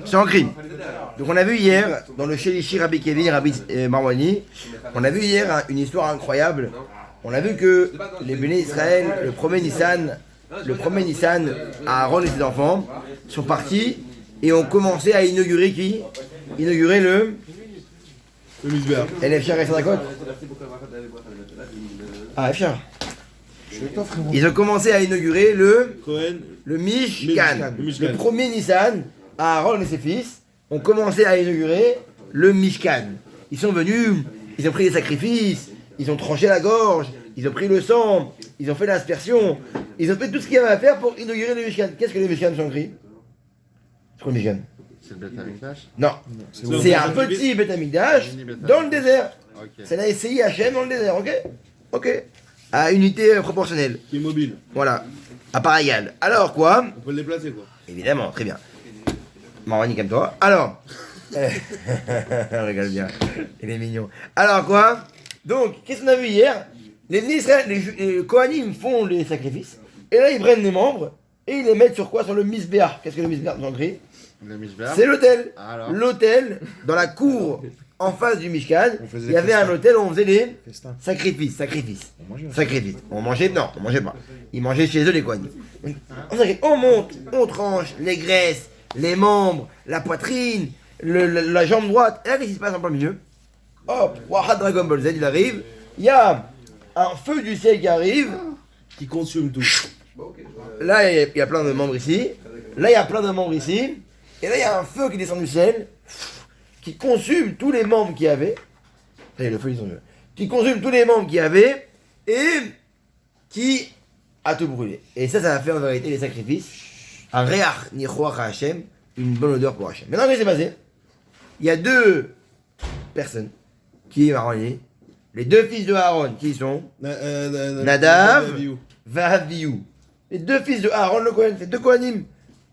C'est en crime. Donc on a vu hier, dans le Shelishi Rabbi Kevin, Rabbi Marwani, on a vu hier une histoire incroyable. On a vu que les bénis Israël, le premier Nissan, Aaron et ses enfants, sont partis et ont commencé à inaugurer qui? Inaugurer le Misbéar. Et les reste à côte. Ah, Efchar. Ils ont commencé à inaugurer le Mishkan. Le premier Nissan, Aaron et ses fils, ont commencé à inaugurer le Mishkan. Ils sont venus, ils ont pris des sacrifices, ils ont tranché la gorge, ils ont pris le sang, ils ont fait l'aspersion, ils ont fait tout ce qu'il y avait à faire pour inaugurer le Mishkan. Qu'est-ce que le Mishkan sont écrits? C'est quoi le Mishkan? C'est le Beth Amikdash? Non, c'est un petit Beth Amikdash dans le désert. Okay. C'est la SCI HM dans le désert, ok? Ok. À unité proportionnelle. Qui est mobile. Voilà. À part égale. Alors quoi? On peut le déplacer quoi. Évidemment, très bien. Marwani comme toi. Alors. On rigole bien. Il est mignon. Alors quoi? Donc, qu'est-ce qu'on a vu hier? Les Kohanim font les sacrifices. Et là, ils prennent les membres. Et ils les mettent sur quoi? Sur le Misbéar. Qu'est-ce que le Misbéar en gris? Le Mishbéar? C'est l'hôtel. Alors. L'hôtel, dans la cour en face du Mishkan, il y avait un hôtel où on faisait les sacrifices. On mangeait, non, on mangeait pas. Ils mangeaient chez eux les Kohanim. On monte, on tranche les graisses, les membres, la poitrine, la jambe droite. Et là, qu'est-ce qui se passe en plein milieu? Hop, Wahad Dragon Ball Z, il arrive. Il y a un feu du ciel qui arrive. Qui consume tout. Là, il y a plein de membres ici. Là, il y a plein de membres ici. Et là, il y a un feu qui descend du ciel, qui consume tous les membres qu'il y avait. Allez, le feu, ils sont mieux. Qui consume tous les membres qu'il y avait, et qui a tout brûlé. Et ça va faire en vérité les sacrifices. Un réach nichoach à Hachem, une bonne odeur pour Hachem. Maintenant, qu'est-ce qui s'est passé? Il y a deux personnes qui m'ont relié. Les deux fils de Aaron, qui sont Nadav, Vahaviou. Les deux fils de Aaron, le Kohen, c'est deux Kohanim.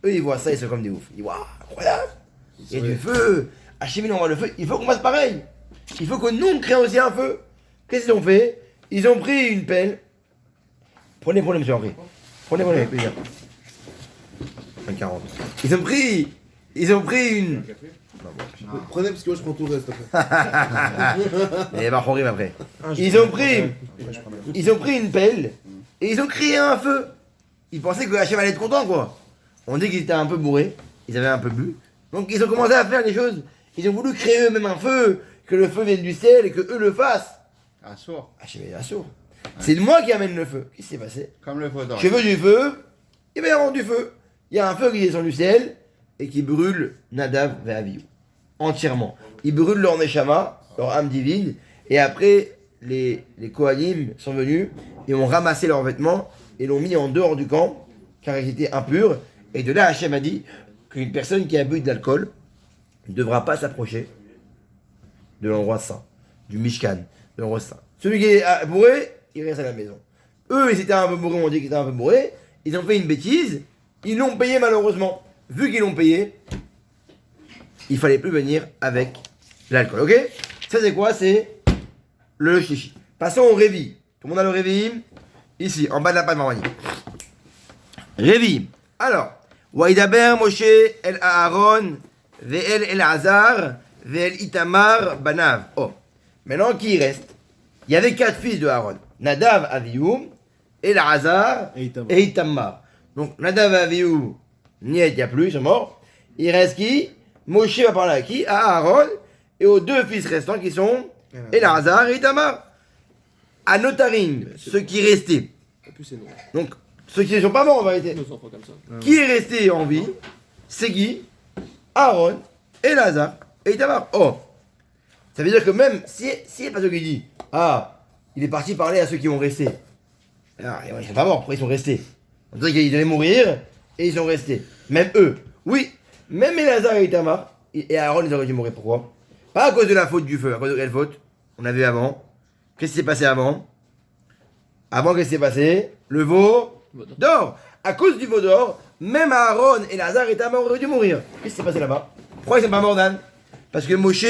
Eux, ils voient ça, ils sont comme des oufs. Ils voient, incroyable. Il y a du feu. Hachem, il envoie le feu. Il faut qu'on fasse pareil. Il faut que nous, on crée aussi un feu. Qu'est-ce qu'ils ont fait? Ils ont pris une pelle. Prenez, monsieur Henri. Prenez, plaisir. 40. Ils ont pris une. Prenez parce que moi je prends tout le reste après. Et bah, Horim après. Ils ont pris une pelle et ils ont créé un feu. Ils pensaient que Hachem allait être content, quoi. On dit qu'ils étaient un peu bourrés, ils avaient un peu bu. Donc ils ont commencé à faire des choses. Ils ont voulu créer eux-mêmes un feu, que le feu vienne du ciel et que eux le fassent. Assour. Hachem est assour. C'est moi qui amène le feu. Qu'est-ce qui s'est passé? Comme le feu d'or. Je veux du feu, il va y avoir du feu. Il y a un feu qui descend du ciel et qui brûle Nadav et Avihu. Entièrement. Ils brûlent leur neshama, leur âme divine, et après, les Kohanim sont venus et ont ramassé leurs vêtements et l'ont mis en dehors du camp, car ils étaient impurs. Et de là, Hachem a dit qu'une personne qui a bu de l'alcool ne devra pas s'approcher de l'endroit saint, du Mishkan, de l'endroit saint. Celui qui est bourré, il reste à la maison. Eux, ils étaient un peu bourrés, on dit qu'ils étaient un peu bourrés, ils ont fait une bêtise, ils l'ont payé malheureusement. Vu qu'ils l'ont payé, il fallait plus venir avec l'alcool, ok? Ça c'est quoi? C'est le chichi. Passons au révi. Tout le monde a le révi? Ici, en bas de la page Marwani. Révi. Alors, Waidaber Moshe el Aaron, ve'el Elazar, ve'el Itamar Banav. Oh, maintenant qui reste? Il y avait 4 fils de Aaron. Nadav, Avihu, Elazar et Itamar. Donc Nadav et Avihu, il n'y a plus, ils sont morts. Il reste qui? Moshe va parler à qui? À Aaron et aux 2 fils restants qui sont Elazar et Itamar. À Notarim, ceux qui restaient. Donc, ceux qui ne sont pas morts en vérité. Qui est resté en vie? C'est qui? Aaron, Elazar et Itamar. Oh! Ça veut dire que même si il n'y a pas ceux qui dit, ah, il est parti parler à ceux qui vont rester. Alors, ils ne sont pas morts, pourquoi ils sont restés? On dirait qu'ils devaient mourir et ils sont restés. Même eux. Oui, même Elazar et Itamar et Aaron, ils auraient dû mourir. Pourquoi? Pas à cause de la faute du feu. À cause de quelle faute? On a vu avant. Qu'est-ce qui s'est passé avant? Avant, qu'est-ce qui s'est passé? Le veau d'or. À cause du veau d'or, même Aaron, Elazar et Itamar auraient dû mourir. Qu'est-ce qui s'est passé là-bas? Pourquoi ils ne sont pas morts, Dan? Parce que Moshe,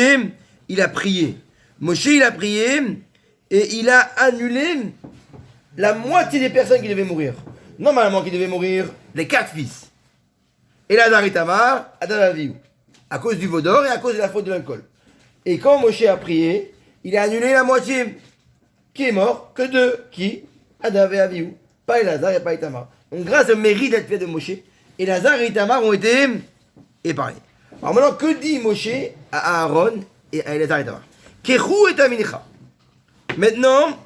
il a prié. Moshe, il a prié et il a annulé la moitié des personnes qui devaient mourir. Normalement, qui devaient mourir, les 4 fils. Et Lazare et Tamar, Nadav et Avihu. À cause du veau d'or et à cause de la faute de l'alcool. Et quand Moshe a prié, il a annulé la moitié. Qui est mort? Que deux. Qui? Nadav et Avihu. Pas Elazar et pas Itamar. Donc grâce au mérite d'être fait de Moshe, Elazar et Itamar ont été épargnés. Alors maintenant, que dit Moshe à Aaron et à Elazar et Itamar? Kechou et Amincha. Maintenant,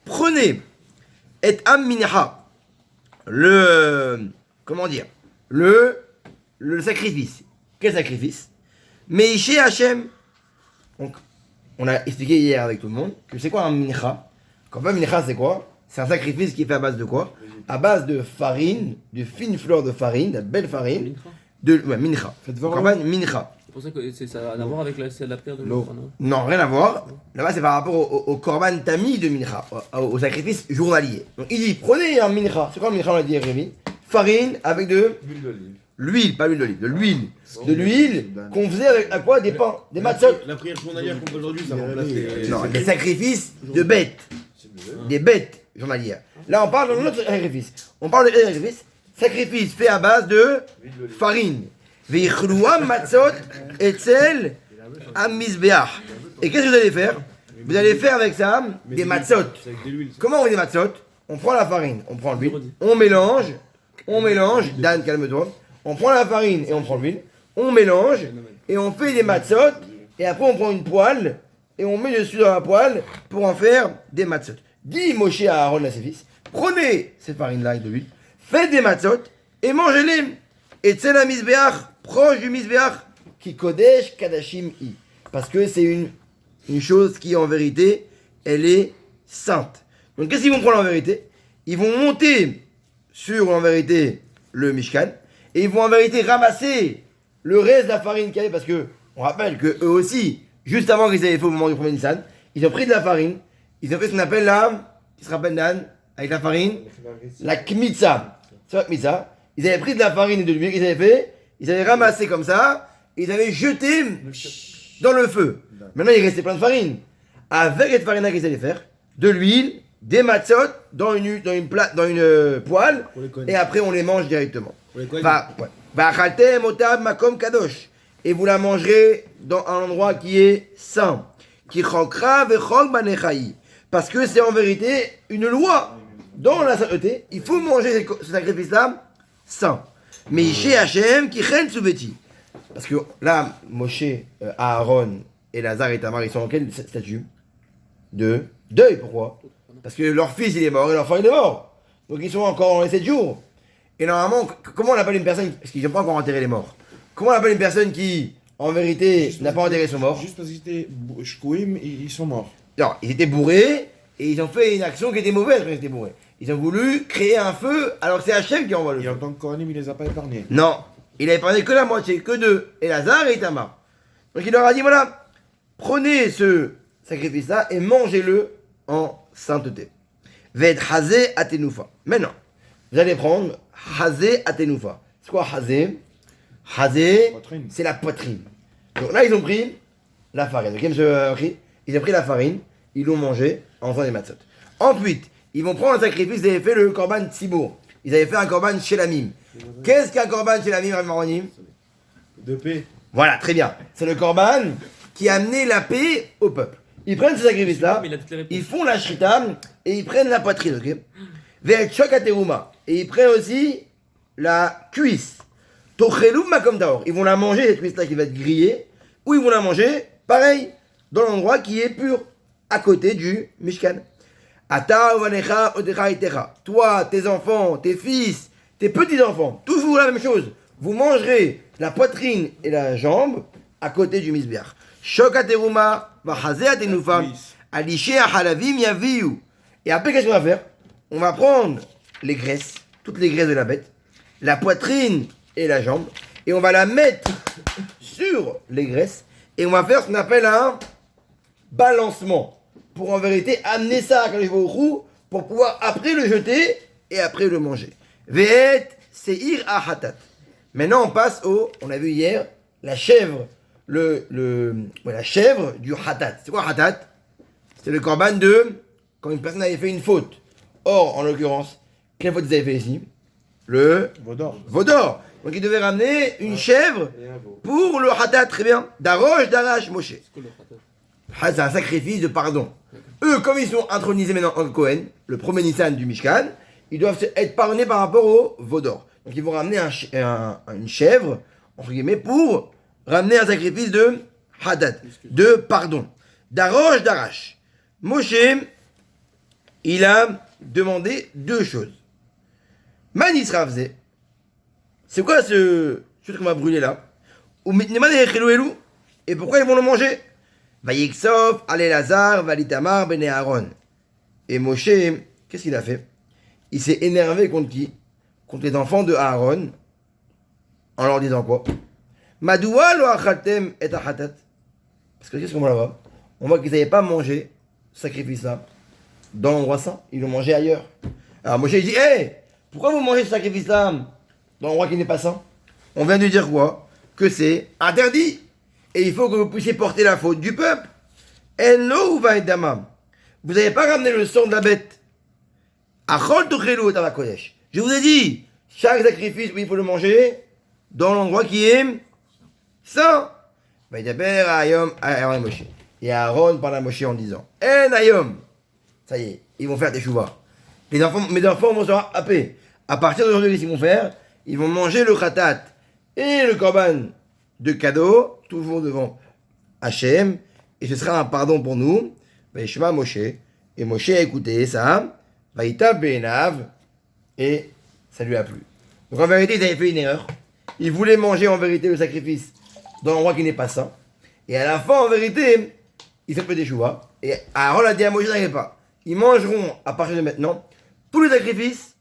prenez et Amincha, comment dire, le sacrifice. Quel sacrifice? Meïché Hachem. Donc, on a expliqué hier avec tout le monde que c'est quoi un mincha. Quand un mincha, c'est quoi? C'est un sacrifice qui est fait à base de quoi? À base de farine, de fines fleurs de farine, de belle farine. Mincha. Korban mincha. C'est pour ça que ça a à voir avec la prière de l'eau. Non, rien à voir. Là-bas, c'est par rapport au korban tami de mincha, au sacrifice journalier. Donc, il dit prenez un mincha. C'est quoi un mincha? On a dit, Rémi. Farine avec de L'huile d'olive. l'huile, pas l'huile d'olive, de l'huile. De l'huile qu'on faisait avec à quoi? Des pains, des matzot. La prière journalière qu'on fait aujourd'hui, ça remplace les... Non, des sacrifices de bêtes. Des bêtes journalières. Là, on parle d'un autre sacrifice. On parle de sacrifice fait à base de farine. Veichlua matzot etzel amizbeach. Et qu'est-ce que vous allez faire? Vous allez faire avec ça des matzot. C'est avec de l'huile. Comment on fait des matzot? On prend la farine, on prend l'huile, on mélange, Dan, calme-toi. On prend la farine et on prend l'huile, on mélange et on fait des matzot. Et après, on prend une poêle et on met dessus dans la poêle pour en faire des matzot. Dis Moshe à Aaron à ses fils, prenez cette farine-là et de l'huile, faites des matzot et mangez-les. Et c'est la misbeach, proche du misbeach, qui kodesh kadashim i. Parce que c'est une chose qui, en vérité, elle est sainte. Donc, qu'est-ce qu'ils vont prendre en vérité? Ils vont monter sur, en vérité, le Mishkan, et ils vont en vérité ramasser le reste de la farine qu'il y avait, parce que, on rappelle que eux aussi, juste avant qu'ils avaient fait au moment du premier Nissan, ils ont pris de la farine, ils ont fait ce qu'on appelle là, qui se rappelle Dan, avec la farine, la kmitza. C'est la kmitza. Ils avaient pris de la farine et de l'huile qu'ils avaient fait, ils avaient ramassé comme ça, et ils avaient jeté dans le feu. Maintenant, il restait plein de farine. Avec cette farine-là qu'ils allaient faire, de l'huile, des matzot dans une poêle, et après on les mange directement. Va'achaltem otam makom kadosh. Et vous la mangerez dans un endroit qui est saint. Qui chokra vechok banechai. Parce que c'est en vérité une loi. Dans la sainteté, il faut manger ce sacrifice-là saint. Mais chez Hachem qui chen souveti. Parce que là, Moshe, Aaron et Lazare et Tamar, ils sont en quel statut? De deuil. Pourquoi? Parce que leur fils il est mort et l'enfant il est mort. Donc ils sont encore dans les 7 jours. Et normalement, comment on appelle une personne, parce qu'ils n'ont pas encore enterré les morts, comment on appelle une personne qui, en vérité, n'a pas enterré son mort? Juste parce qu'ils étaient shkouim, ils sont morts. Non, ils étaient bourrés et ils ont fait une action qui était mauvaise quand ils étaient bourrés. Ils ont voulu créer un feu alors que c'est Hachem qui envoie le Et feu. en tant que Kohanim, il les a pas épargnés. Non, il a épargné que la moitié, que deux, Elazar et Itamar. Donc il leur a dit voilà, prenez ce sacrifice-là et mangez-le en sainteté. Ved hazé atenoufa. Maintenant, vous allez prendre hazé atenoufa. C'est quoi hazé? Hazé, Poitrine. c'est la poitrine. Donc là, ils ont pris la farine. Ok, monsieur Ri? Ils ont pris la farine, ils l'ont mangé en faisant des matzot. Ensuite, ils vont prendre un sacrifice, ils avaient fait le korban tzibour. Ils avaient fait un korban shelamim. Qu'est-ce qu'un korban shelamim, Rabbi Maronim? De paix. Voilà, très bien. C'est le korban qui a amené la paix au peuple. Ils prennent ce sacrifice-là, Mais il a toutes les réponses. ils font la shrita et ils prennent la poitrine, ok? Ve'et shokateruma. Et ils prennent aussi la cuisse. Tochelum makom daor. Ils vont la manger, cette cuisse-là qui va être grillée, ou ils vont la manger, pareil, dans l'endroit qui est pur, à côté du Mishkan. Ata uvanecha odecha itecha. Toi, tes enfants, tes fils, tes petits-enfants, toujours la même chose. Vous mangerez la poitrine et la jambe à côté du Mizbeach. Shokateruma, vachazé atenufa, aliché halavim yaviu. Et après, qu'est-ce qu'on va faire? On va prendre les graisses, toutes les graisses de la bête, la poitrine et la jambe, et on va la mettre sur les graisses, et on va faire ce qu'on appelle un balancement, pour en vérité amener ça à Kadosh Baruch Hu, pour pouvoir après le jeter, et après le manger. Ve'et seir ahatat. Maintenant on passe on a vu hier, la chèvre, la chèvre du hatat. C'est quoi hatat? C'est le korban de, quand une personne avait fait une faute. Or, en l'occurrence, quelle faute ils avaient fait ici? Le Vaudor. veau d'or. Donc il devait ramener une chèvre Et un veau. pour le hatat, très bien. Darosh, darash, Moshe. C'est quoi le khatat? Ah, c'est un sacrifice de pardon. Eux, comme ils sont intronisés maintenant en Cohen, le premier Nissan du Mishkan, ils doivent être pardonnés par rapport au veau d'or. Donc ils vont ramener une chèvre, entre guillemets, pour ramener un sacrifice de hatat, de pardon. Darosh, darash. Moshe, il a demandé deux choses. Manisra faisait. C'est quoi ce truc qu'on va brûler là? Et pourquoi ils vont le manger? Vayiksov, Alelazar, Valitamar, Bene Aaron. Et Moshe, qu'est-ce qu'il a fait? Il s'est énervé contre qui? Contre les enfants de Aaron, en leur disant quoi? Madoua lo achaltem et achatat. Parce que qu'est-ce qu'on voit là-bas? On voit qu'ils n'avaient pas mangé ce sacrifice-là dans l'endroit saint, ils l'ont mangé ailleurs. Alors Moshe il dit, hé, pourquoi vous mangez ce sacrifice-là dans l'endroit qui n'est pas saint? On vient de dire quoi? Que c'est interdit. Et il faut que vous puissiez porter la faute du peuple. Enlo ou vaïdamam. Vous n'avez pas ramené le sang de la bête. Achol tochelu et avakodesh. Je vous ai dit, chaque sacrifice, oui, il faut le manger dans l'endroit qui est saint. Vaïdaber ayom Aaron et Moshe. Et Aaron parle à Moshe en disant, En ayom. Ça y est, ils vont faire des chouvas. Mes enfants vont se happer. À partir d'aujourd'hui, qu'est-ce qu'ils vont faire? Ils vont manger le khatat et le korban de cadeau, toujours devant Hachem, et ce sera un pardon pour nous. Vaishma Moshe, et Moshe a écouté ça, Vaïta Benav, et ça lui a plu. Donc en vérité, ils avaient fait une erreur. Ils voulaient manger en vérité le sacrifice dans l'endroit qui n'est pas saint. Et à la fin, en vérité, ils ont fait des chouvas. Et Aaron a dit à Moshe, n'arrivez pas. Ils mangeront à partir de maintenant tous les sacrifices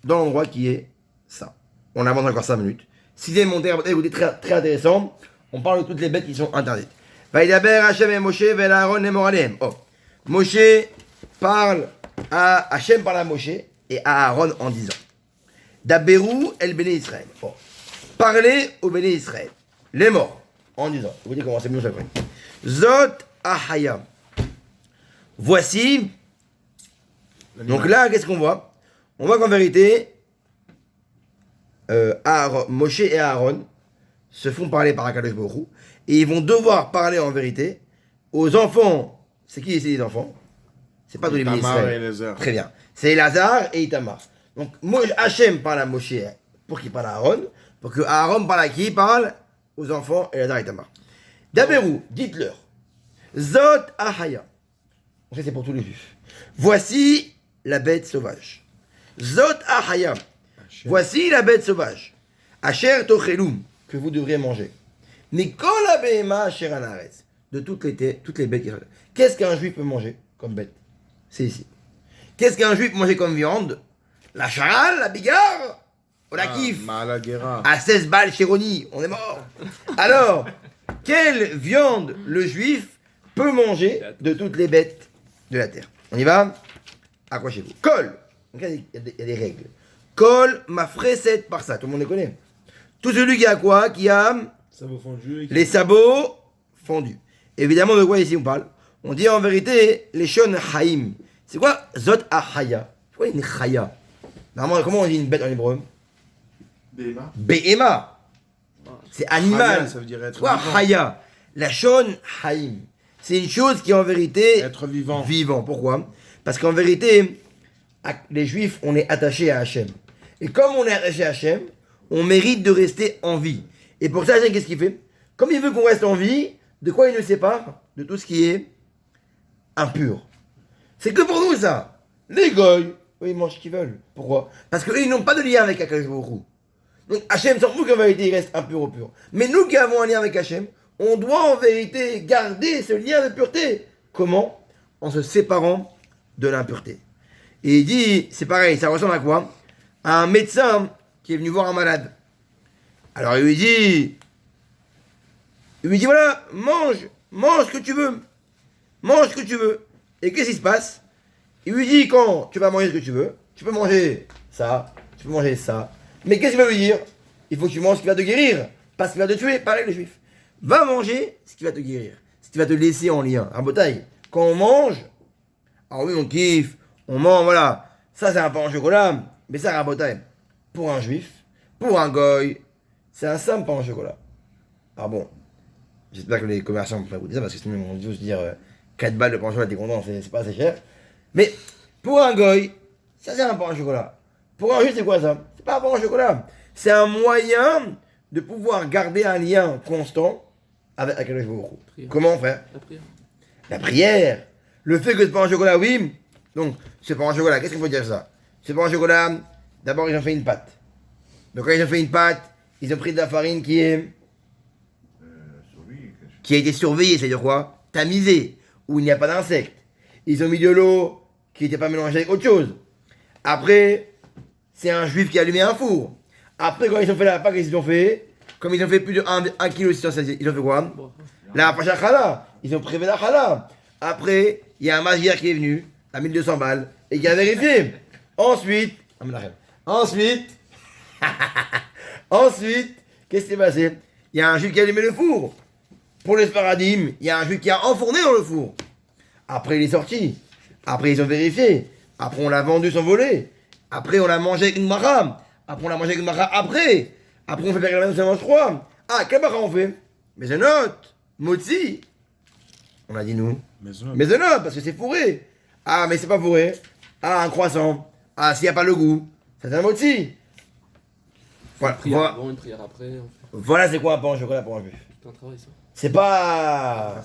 dans l'endroit qui est saint. On avance encore 5 minutes. Sixième montée, écoutez, très, très intéressant. On parle de toutes les bêtes qui sont interdites. Vaïdaber Hachem et Moshe, Vel Aaron et Moralem. Oh. Moshe parle à Hachem, parle à Moshe et à Aaron en disant Daberou el Béné Israël. Oh. Parlez au Béné Israël. Les morts. En disant. Vous voyez comment c'est mieux ça. Zot Ahaya. Voici. Donc là, qu'est-ce qu'on voit? On voit qu'en vérité, Moshe et Aaron se font parler par Akadosh Baruch Hu, et ils vont devoir parler en vérité aux enfants. C'est qui c'est les enfants? C'est pas tous les Itamar ministres. et Eliezer. Très bien. C'est Elazar et Itamar. Donc Hachem parle à Moshe pour qu'il parle à Aaron, pour que Aaron parle à qui? Parle aux enfants Elazar et Itamar. Daberou, dites-leur. Zot Ahaya. Ça c'est pour tous les juifs. Voici la bête sauvage. Zot Ahaya. Voici la bête sauvage. Asher tochelum, que vous devrez manger. Nikol abehema asher anaretz, de toutes les bêtes qui sont là. Qu'est-ce qu'un juif peut manger comme bête? C'est ici. Qu'est-ce qu'un juif peut manger comme viande? La charal, la bigarre, ou la kif? Malagera. À 16 balles chez Roni, on est mort. Alors, quelle viande le juif peut manger de toutes les bêtes de la terre? On y va? Accrochez-vous. Kol. Donc, il y a des règles. Kol ma freset par ça, tout le monde les connaît. Tout celui qui a quoi? Qui a Ça vous fondu. les sabots fondus. Évidemment, de quoi ici on parle? On dit en vérité les shon haïm. C'est quoi zot ahaya? C'est quoi une chaya? Normalement, comment on dit une bête en hébreu? Béma. Behema. C'est animal. Chaya, ça veut dire être Quoi vivant. haya? La shon haïm. C'est une chose qui est en vérité Être vivant. vivant. Pourquoi? Parce qu'en vérité, les juifs, on est attachés à Hachem. Et comme on est attaché à Hachem, on mérite de rester en vie. Et pour ça, Hachem, qu'est-ce qu'il fait? Comme il veut qu'on reste en vie, de quoi il nous sépare? De tout ce qui est impur. C'est que pour nous, ça. Les goy, eux, ils mangent ce qu'ils veulent. Pourquoi? Parce qu'eux, ils n'ont pas de lien avec Akadosh Baruch Hu. Donc Hachem s'en fout qu'en vérité, il reste impur ou pur. Mais nous qui avons un lien avec Hachem, on doit en vérité garder ce lien de pureté. Comment? En se séparant de l'impureté. Et il dit, c'est pareil, ça ressemble à quoi? À un médecin qui est venu voir un malade. Alors il lui dit voilà, mange ce que tu veux. Mange ce que tu veux. Et qu'est-ce qui se passe? Il lui dit, quand tu vas manger ce que tu veux, tu peux manger ça, tu peux manger ça. Mais qu'est-ce qu'il va lui dire? Il faut que tu manges ce qui va te guérir, pas ce qui va te tuer, pareil les juifs. Va manger ce qui va te guérir, ce qui va te laisser en lien. Un bataille. Quand on mange, alors oui, on kiffe, on mange, voilà. Ça, c'est un pain au chocolat, mais ça, un bataille. Pour un juif, pour un goy, c'est un simple pain au chocolat. Alors bon, j'espère que les commerçants vont pas goûter ça parce que sinon ils vont tous dire 4 balles de pain au chocolat, t'es content, c'est pas assez cher. Mais pour un goy, ça c'est un pain au chocolat. Pour un juif, c'est quoi ça? C'est pas un pain au chocolat. C'est un moyen de pouvoir garder un lien constant avec Akadosh Baruch Hu. Prière. Comment faire? La prière. La prière. Le fait que ce pain au chocolat, oui. Donc, ce pain au chocolat, qu'est-ce qu'il faut dire de ça? Ce pain au chocolat, d'abord ils ont fait une pâte. Donc quand ils ont fait une pâte, ils ont pris de la farine qui a été surveillée, c'est-à-dire quoi? Tamisée, où il n'y a pas d'insectes. Ils ont mis de l'eau qui n'était pas mélangée avec autre chose. Après, c'est un juif qui a allumé un four. Après, quand ils ont fait la pâte, qu'est-ce qu'ils ont fait? Comme ils ont fait plus de 1,6 kg, ils ont fait quoi? Bon. La pacha chala. Ils ont prélevé la chala. Après, il y a un magier qui est venu à 1200 balles et qui a vérifié. Ensuite, qu'est-ce qui s'est passé? Il y a un juif qui a allumé le four. Pour les sparadim, il y a un juif qui a enfourné dans le four. Après, il est sorti. Après, ils ont vérifié. Après, on l'a vendu sans voler. Après, on l'a mangé avec une mara. Après, on l'a mangé avec une mara après. Après, on fait périr la on mange 3. Ah, quel mara on fait? Maisonot, motzi. On a dit nous. Maisonot, parce que c'est fourré. Ah, mais c'est pas fourré. Ah, un croissant. Ah, s'il n'y a pas le goût. Ça, c'est un motzi. Voilà, Une prière voilà, avant, une prière après. voilà c'est quoi un pain au chocolat pour un juif. C'est un travail ça. C'est pas.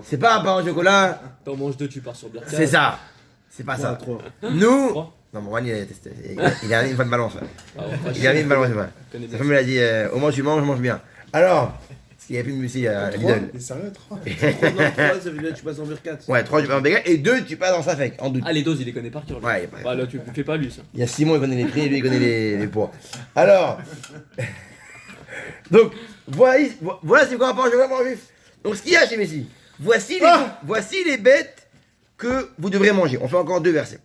C'est pas un pain au chocolat. T'en manges 2, tu pars sur Berka. C'est ça. C'est pas ça. 3. Nous. Trois. Non, mon Juan, il a testé. Il a mis une fois de balance. Ouais. Ah, ouais, Il a mis une balance. Ouais. connais Sa bien. femme elle a dit au moins tu manges, je mange bien. Alors, parce qu'il n'y a plus de musique à Lidl. T'es sérieux, 3? 3, ça veut dire que tu passes en vers 4. Ouais, 3 tu passes en béga et 2 tu passes en safek, en doute. Ah, les doses, il les connaît par cœur. lui. Ouais, il y a pas- Bah, là, tu fais pas lui ça. Il y a Simon, il connaît les prix et lui, il connaît les poids. Alors, donc, voilà c'est quoi un pain au chocolat pour un juif. Donc, ce qu'il y a chez Messi, voici les bêtes que vous devrez manger. On fait encore 2 versets.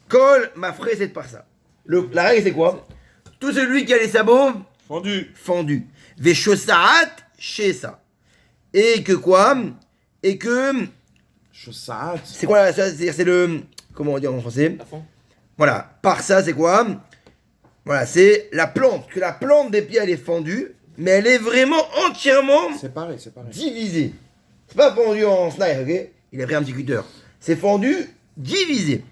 Kol ma fraise c'est par ça. La règle c'est quoi? Tout celui qui a les sabots fendus. Veshosaat chez ça. Et que quoi? Et que. Chaussade. C'est quoi c'est le. Comment on dit en français? À fond. Voilà. Par ça c'est quoi? Voilà, c'est la plante. Que la plante des pieds elle est fendue, mais elle est vraiment entièrement C'est pareil, c'est pareil. divisée. C'est pas fendu en snipe, ok? Il a pris un petit cutter. C'est fendu, divisé.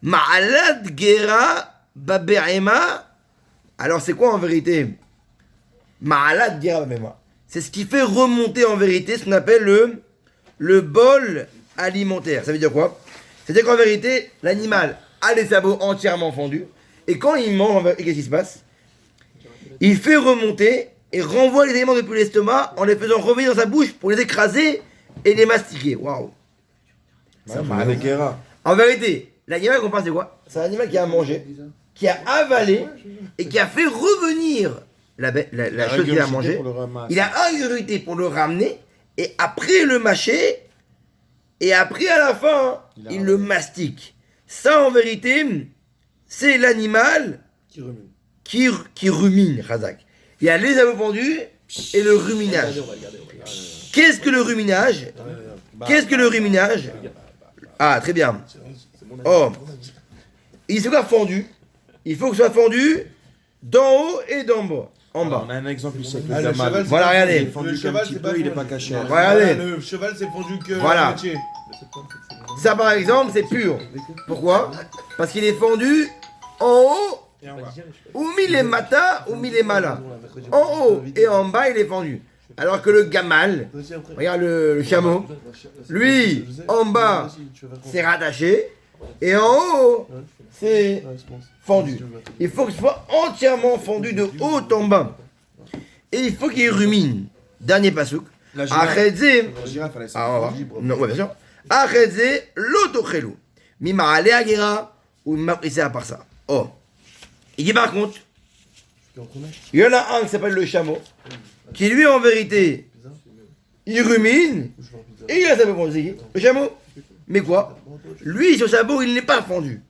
Ma'alad gera baberema. Alors c'est quoi en vérité? Ma'alad gera baberema. C'est ce qui fait remonter en vérité ce qu'on appelle le bol alimentaire. Ça veut dire quoi? C'est-à-dire qu'en vérité, l'animal a les sabots entièrement fendus. Et quand il mange, et qu'est-ce qui se passe? Il fait remonter et renvoie les éléments depuis l'estomac en les faisant revenir dans sa bouche pour les écraser et les mastiquer. Waouh! En vérité, l'animal qu'on parle c'est quoi? C'est un animal qui a mangé, qui a avalé et qui a fait revenir la chose qu'il a mangée. Il a ingurgité pour le ramener et après le mâcher et après à la fin il le mastique. Ça en vérité c'est l'animal qui rumine, Razak. Il y a les sabots pendus et le ruminage. Regardez. Qu'est-ce que le ruminage? Qu'est-ce que le ruminage? Ah, très bien. Oh, il se quoi fendu? Il faut que ce soit fendu d'en haut et d'en bas. En bas. On a un exemple ici avec Ah, le le gamal. cheval, Voilà, regardez. Il est fendu Le qu'un cheval, petit c'est peu, pas il est fondu. pas caché. Regardez. Le cheval, c'est fondu que Voilà. à moitié. Ça, par exemple, c'est pur. Pourquoi? Parce qu'il est fendu en haut, ou mille mata, ou mille mala. En haut et en bas, il est fendu. Alors que le gamal, regarde le chameau, lui, en bas, c'est rattaché, et en haut, c'est fendu. Il faut que ce soit entièrement fendu de haut en bas. Et il faut qu'il rumine. Dernier pasouk. La girafe. Achedze. La girafe, elle est Ah, on va voir. Non, ouais, bien sûr. Achedze l'autochelu. Mima ale agera ou mima prissé à part ça. Oh. Il dit par contre, il y en a un qui s'appelle le chameau, qui lui en vérité, il rumine et il a sa peau fendue. Le chameau. Mais quoi? Lui, sur sa peau, il n'est pas fendu.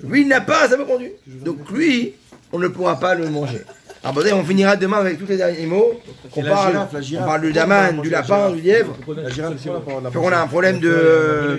Lui, il n'a pas sa peau fendue. Donc lui, on ne pourra pas le manger. Alors bon, on finira demain avec tous les animaux. On Et la parle, girafe, la girafe. on parle du daman, du lapin, du lièvre. La girafe, c'est quoi la parole de la On a un problème de